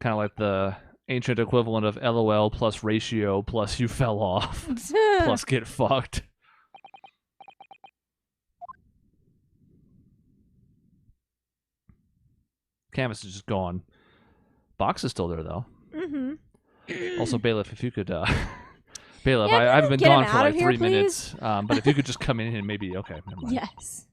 Kind of like the ancient equivalent of LOL plus ratio plus you fell off plus get fucked. Canvas is just gone. Box is still there, though. Mm-hmm. Also, Bailiff, if you could... Bailiff, Yeah, I haven't been get him gone for out like of here, 3 please. minutes, but if you could just come in and maybe... Okay, never mind. Yes.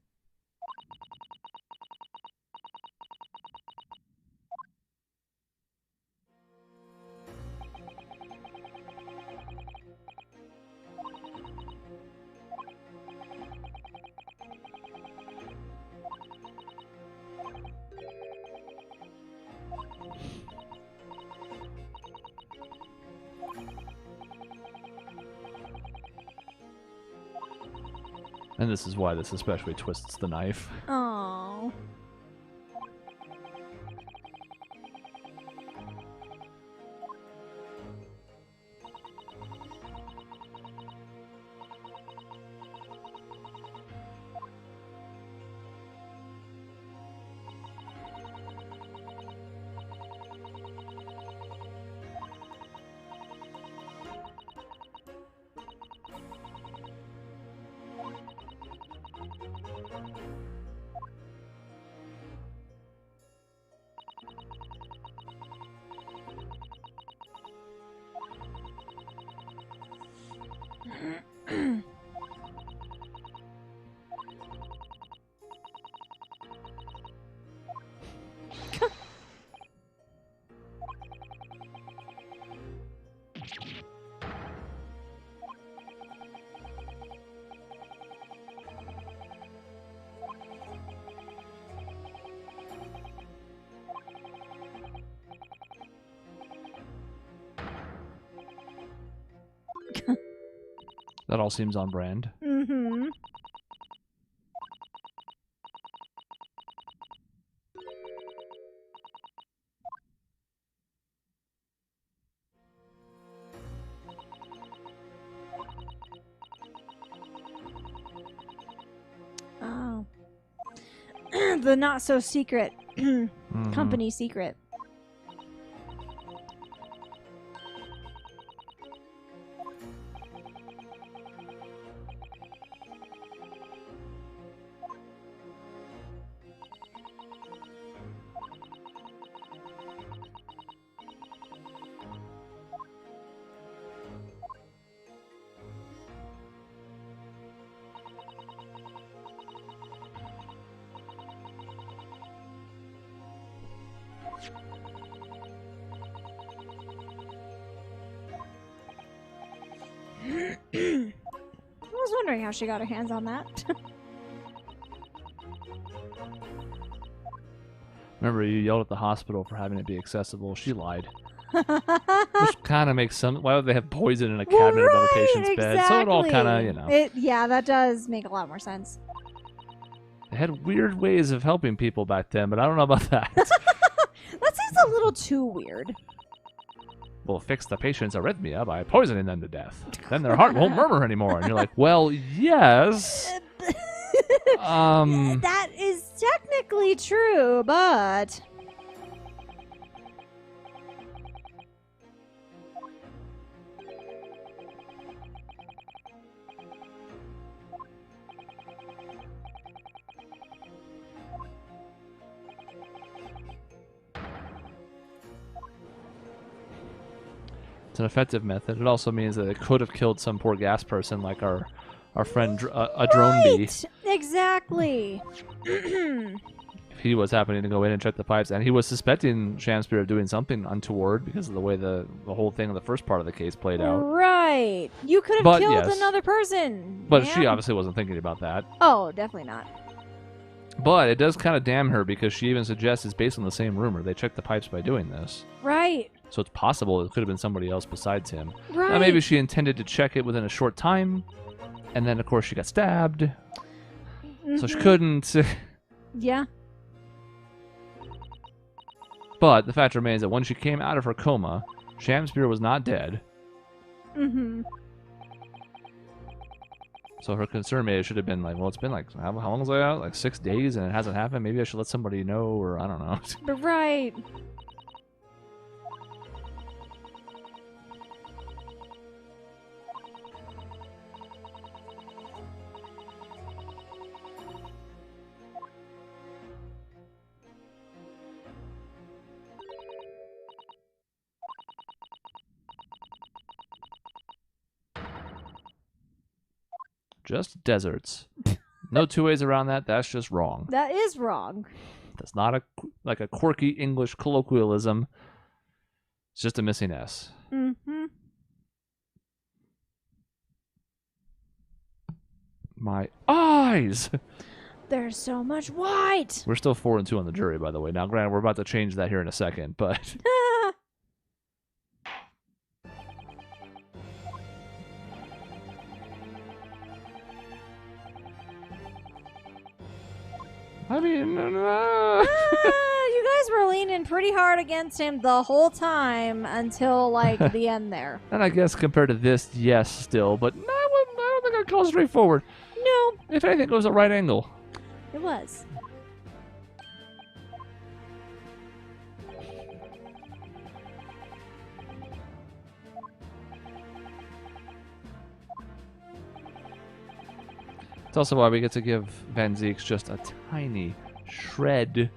And this is why this especially twists the knife. Oh. That all seems on brand. Mm-hmm. Oh. The not so secret company secret. I was wondering how she got her hands on that. Remember, you yelled at the hospital for having it be accessible. She lied. Which kind of makes some... Why would they have poison in a cabinet above a patient's bed? So it all kind of, you know... Yeah, that does make a lot more sense. They had weird ways of helping people back then, but I don't know about that. That seems a little too weird. We'll fix the patient's arrhythmia by poisoning them to death. Then their heart won't murmur anymore. And you're like, well, yes. That is technically true, but... It's an effective method. It also means that it could have killed some poor gas person like our friend a drone bee. Exactly. If he was happening to go in and check the pipes, and he was suspecting Sham Spirit of doing something untoward because of the way the whole thing in the first part of the case played out. Right. You could have But, killed yes. another person. But man. she obviously wasn't thinking about that. Oh, definitely not. But it does kind of damn her because she even suggests it's based on the same rumor. They checked the pipes by doing this. Right. So it's possible it could have been somebody else besides him. Right. Now, maybe she intended to check it within a short time, and then, of course, she got stabbed. So she couldn't. Yeah. But the fact remains that when she came out of her coma, Sham Spirit was not dead. Mm-hmm. So her concern maybe should have been like, well, it's been like, how long was I out? Like 6 days and it hasn't happened? Maybe I should let somebody know, or I don't know. But right. Just deserts. No two ways around that. That's just wrong. That is wrong. That's not a quirky English colloquialism. It's just a missing S. Mm-hmm. My eyes! There's so much white. We're still 4-2 on the jury, by the way. Now, granted, we're about to change that here in a second, but... I mean... You guys were leaning pretty hard against him the whole time until, like, the end there. And I guess compared to this, yes, still. But no, I don't think I'd call it straightforward. No. If anything, it was a right angle. It was. It's also why we get to give Van Zeeks just a tiny shred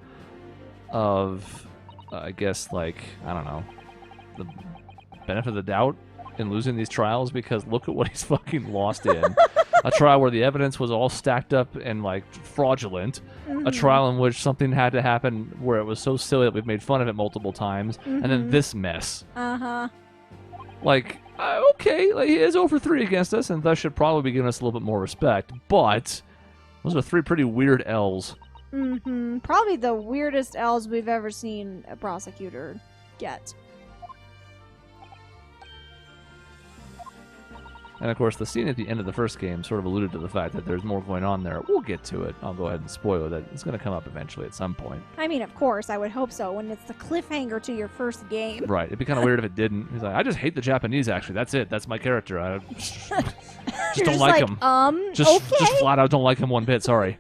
of, I guess, like, I don't know, the benefit of the doubt in losing these trials, because look at what he's fucking lost in. A trial where the evidence was all stacked up and, like, fraudulent. Mm-hmm. A trial in which something had to happen where it was so silly that we've made fun of it multiple times. Mm-hmm. And then this mess. Uh-huh. Like, okay, like, he is 0-for-3 against us, and thus should probably be giving us a little bit more respect. But those are 3 pretty weird L's. Mm-hmm. Probably the weirdest L's we've ever seen a prosecutor get. And of course, the scene at the end of the first game sort of alluded to the fact that there's more going on there. We'll get to it. I'll go ahead and spoil that. It's going to come up eventually at some point. I mean, of course, I would hope so when it's the cliffhanger to your first game. Right. It'd be kind of weird if it didn't. He's like, I just hate the Japanese, actually. That's it. That's my character. I just don't like him. Just flat out don't like him one bit. Sorry.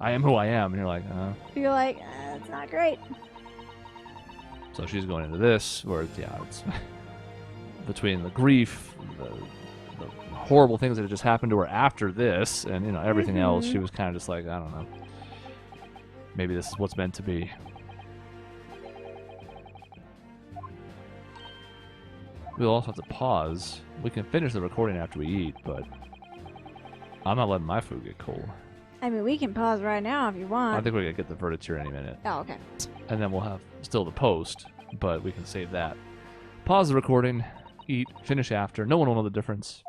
I am who I am. And you're like, You're like, it's not great. So she's going into this, where, yeah, it's between the grief, the horrible things that had just happened to her after this, and, you know, everything else, she was kind of just like, I don't know. Maybe this is what's meant to be. We'll also have to pause. We can finish the recording after we eat, but I'm not letting my food get cold. I mean, we can pause right now if you want. I think we're going to get the verdict here any minute. Oh, okay. And then we'll have still the post, but we can save that. Pause the recording, eat, finish after. No one will know the difference.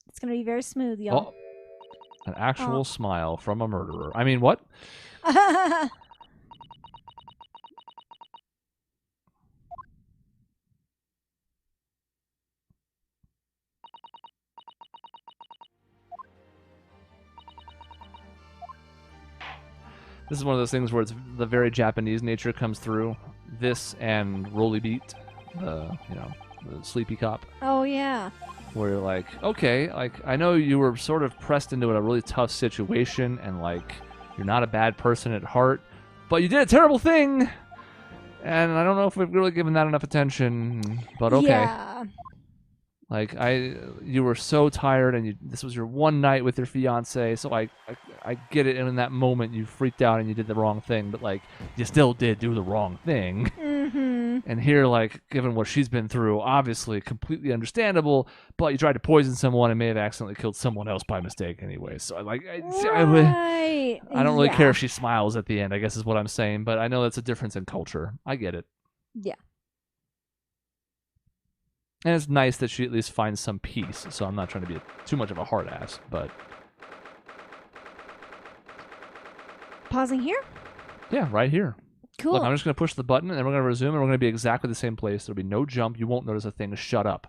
It's going to be very smooth, y'all. Oh, an actual smile from a murderer. I mean, what? This is one of those things where it's the very Japanese nature comes through. This and Rolly Beat, the sleepy cop. Oh, yeah. Where you're like, okay, like, I know you were sort of pressed into a really tough situation, and, like, you're not a bad person at heart, but you did a terrible thing, and I don't know if we've really given that enough attention, but okay. Yeah. Like, you were so tired, and this was your one night with your fiance, so I get it, and in that moment you freaked out and you did the wrong thing, but, like, you still did do the wrong thing. Mm-hmm. And here, like, given what she's been through, obviously completely understandable, but you tried to poison someone and may have accidentally killed someone else by mistake anyway. So, like, Right. I don't really care if she smiles at the end, I guess is what I'm saying, but I know that's a difference in culture. I get it. Yeah. And it's nice that she at least finds some peace, so I'm not trying to be too much of a hard ass, but... Pausing here? Yeah, right here. Cool. Look, I'm just going to push the button, and we're going to resume, and we're going to be exactly the same place. There'll be no jump. You won't notice a thing. Shut up.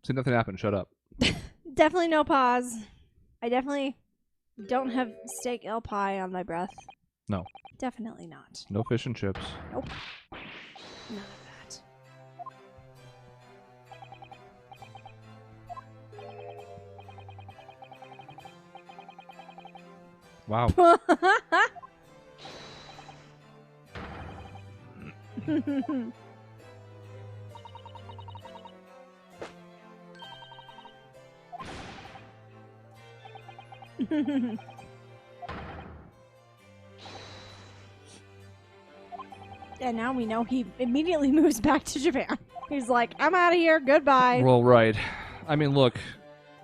See, nothing happened. Shut up. Definitely no pause. I definitely don't have steak el pie on my breath. No. Definitely not. No fish and chips. Nope. None of that. Wow. And now we know he immediately moves back to Japan. He's like, I'm out of here. Goodbye. Well, right. I mean, look,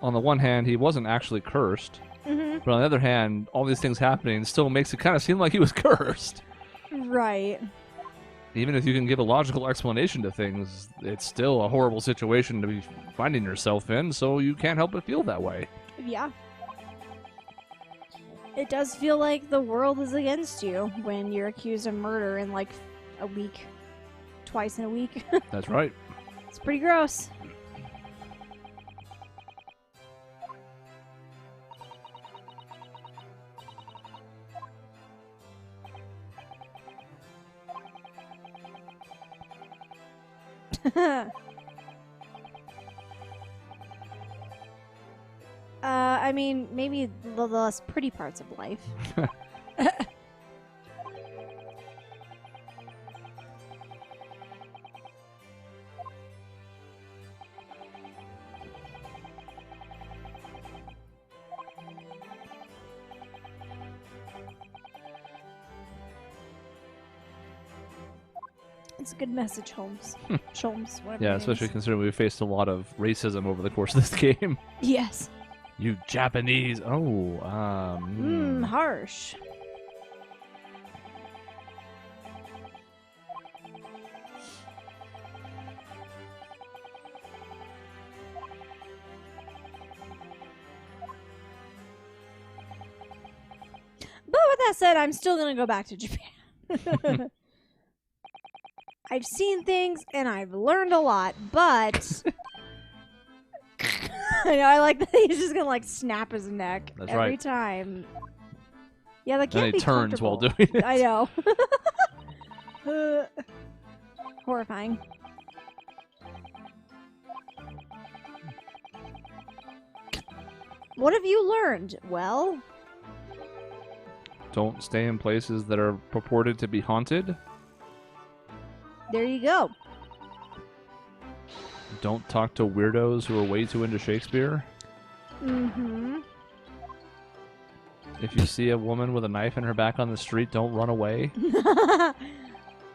on the one hand, he wasn't actually cursed. Mm-hmm. But on the other hand, all these things happening still makes it kind of seem like he was cursed. Right. Even if you can give a logical explanation to things, it's still a horrible situation to be finding yourself in, so you can't help but feel that way. Yeah. It does feel like the world is against you when you're accused of murder in like a week. Twice in a week. That's right. It's pretty gross. I mean, maybe the less pretty parts of life. It's a good message, Holmes. Sholmes, whatever. Yeah, your name especially is. considering we faced a lot of racism over the course of this game. Yes. You Japanese. Oh, Harsh. But with that said, I'm still gonna go back to Japan. I've seen things and I've learned a lot, but I know I like that he's just gonna like snap his neck That's every right. time. Yeah, that can't And be he turns while comfortable. doing it. I know. Horrifying. What have you learned? Well, Don't stay in places that are purported to be haunted. there you go. Don't talk to weirdos who are way too into Shakespeare. Mm-hmm. If you see a woman with a knife in her back on the street, don't run away.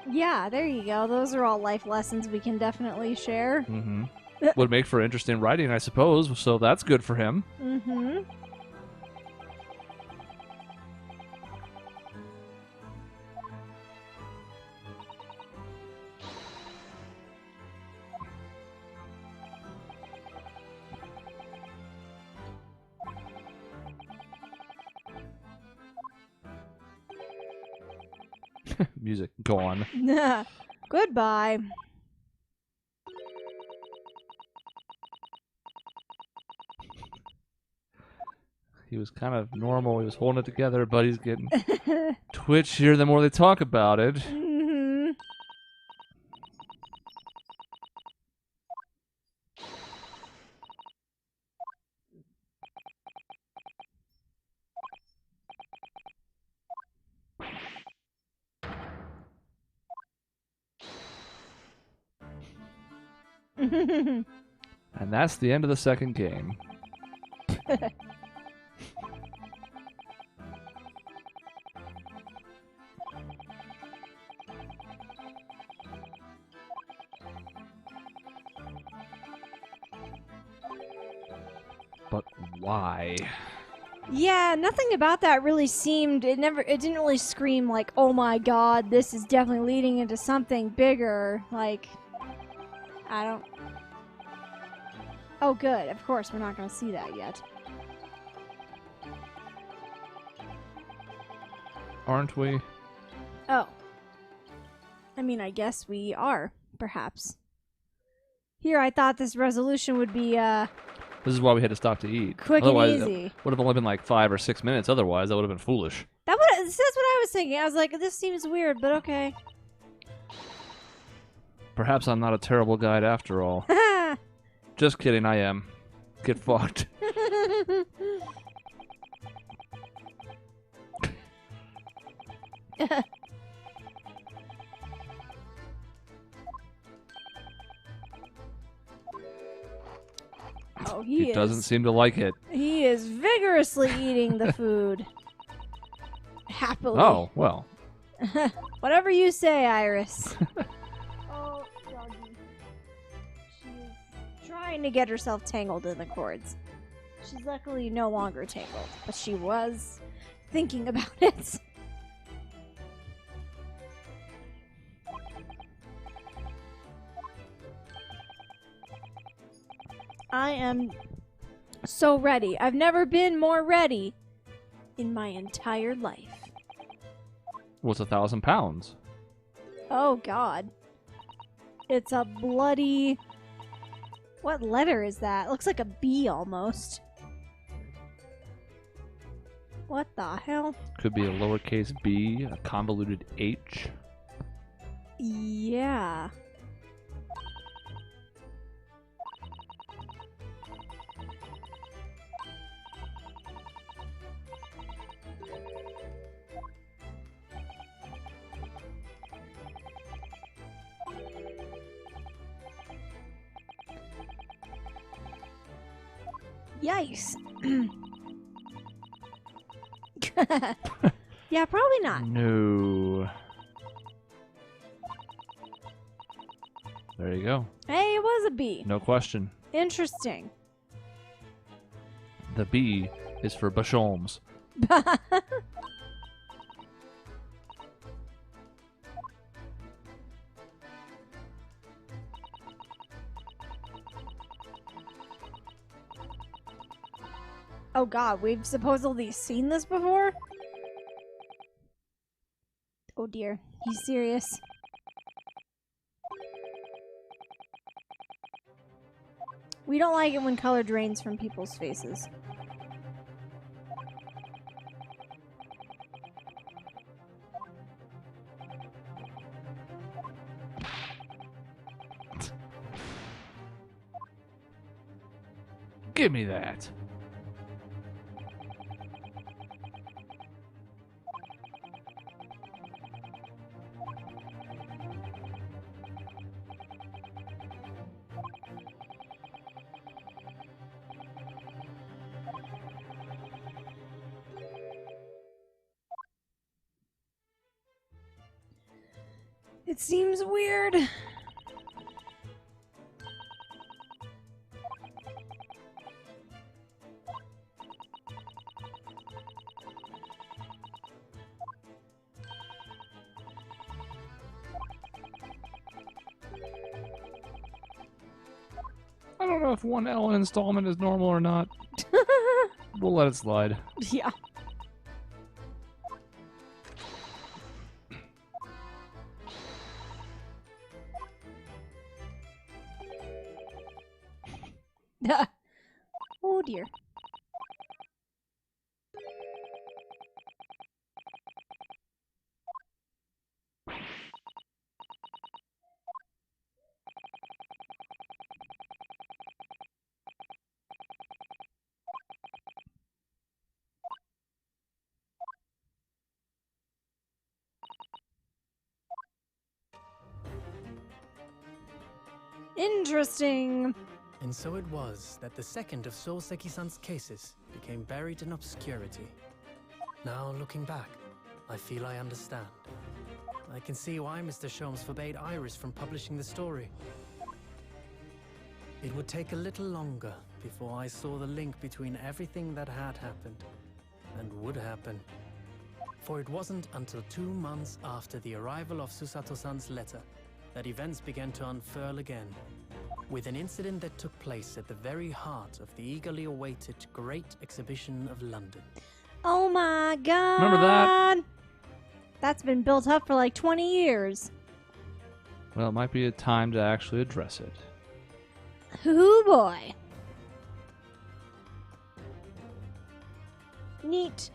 Yeah, there you go. Those are all life lessons we can definitely share. Mm-hmm. Would make for interesting writing, I suppose, so that's good for him. Mm-hmm. Music gone. Goodbye. He was kind of normal. He was holding it together, but he's getting twitchier the more they talk about it. Mm-hmm. And that's the end of the second game. But why? Yeah, nothing about that really seemed. It didn't really scream like, "Oh my God, this is definitely leading into something bigger." Like, I don't. Oh, good. Of course, we're not going to see that yet. Aren't we? Oh. I mean, I guess we are, perhaps. Here, I thought this resolution would be, This is why we had to stop to eat. quick Otherwise, and easy. it would have only been like 5 or 6 minutes. Otherwise, that would have been foolish. That's what I was thinking. I was like, this seems weird, but okay. Perhaps I'm not a terrible guide after all. Just kidding, I am. Get fucked. Oh, He doesn't seem to like it. He is vigorously eating the food. Happily. Oh, well. Whatever you say, Iris. Oh, doggy. She's trying trying to get herself tangled in the cords. She's luckily no longer tangled, but she was thinking about it. I am so ready. I've never been more ready in my entire life. What's 1,000 pounds? Oh, God. It's a bloody... What letter is that? It looks like a B almost. What the hell? Could be a lowercase b, a convoluted h. Yeah. Yikes. Yeah, probably not. No. There you go. Hey, it was a B. No question. Interesting. The B is for Basholmes. Oh God, we've supposedly seen this before? Oh dear, he's serious. We don't like it when color drains from people's faces. Give me that. It seems weird. I don't know if 1L installment is normal or not. We'll let it slide. Yeah. Oh dear. Interesting. And so it was that the second of Souseki-san's cases became buried in obscurity. Now, looking back, I feel I understand. I can see why Mr. Sholmes forbade Iris from publishing the story. It would take a little longer before I saw the link between everything that had happened and would happen. For it wasn't until 2 months after the arrival of Susato-san's letter that events began to unfurl again, with an incident that took place at the very heart of the eagerly awaited Great Exhibition of London. Oh my God. Remember that? That's been built up for like 20 years. Well, it might be a time to actually address it. Hoo boy. Neat.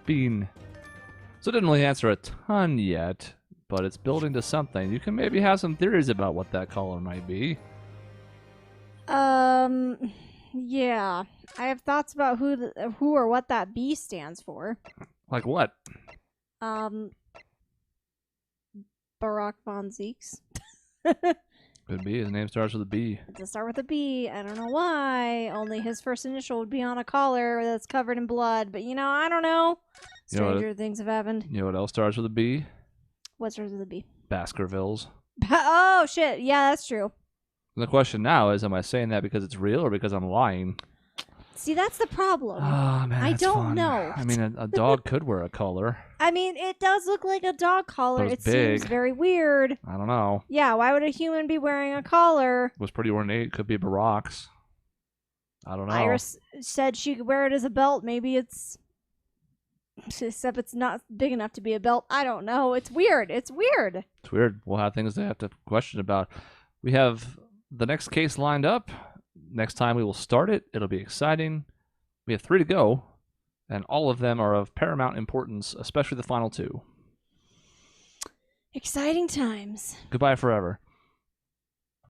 Bean. So it didn't really answer a ton yet, but it's building to something. You can maybe have some theories about what that color might be. Yeah. I have thoughts about who or what that B stands for. Like what? Barack von Zieks. Could be. His name starts with a B. It does start with a B. I don't know why. Only his first initial would be on a collar that's covered in blood. But, you know, I don't know. You know Stranger things have happened. You know what else starts with a B? What starts with a B? Baskervilles. Oh, shit. Yeah, that's true. The question now is, am I saying that because it's real or because I'm lying? See, that's the problem. Oh, man, I that's don't fun. know. I mean, a dog could wear a collar. I mean, it does look like a dog collar. But It it's big. seems very weird. I don't know. Yeah, why would a human be wearing a collar? It was pretty ornate. Could be Barack's. I don't know. Iris said she could wear it as a belt. Maybe it's... Except it's not big enough to be a belt. I don't know. It's weird. It's weird. It's weird. We'll have things to have to question about. We have the next case lined up. Next time we will start it. It'll be exciting. We have 3 to go, and all of them are of paramount importance, especially the final 2. Exciting times. Goodbye forever.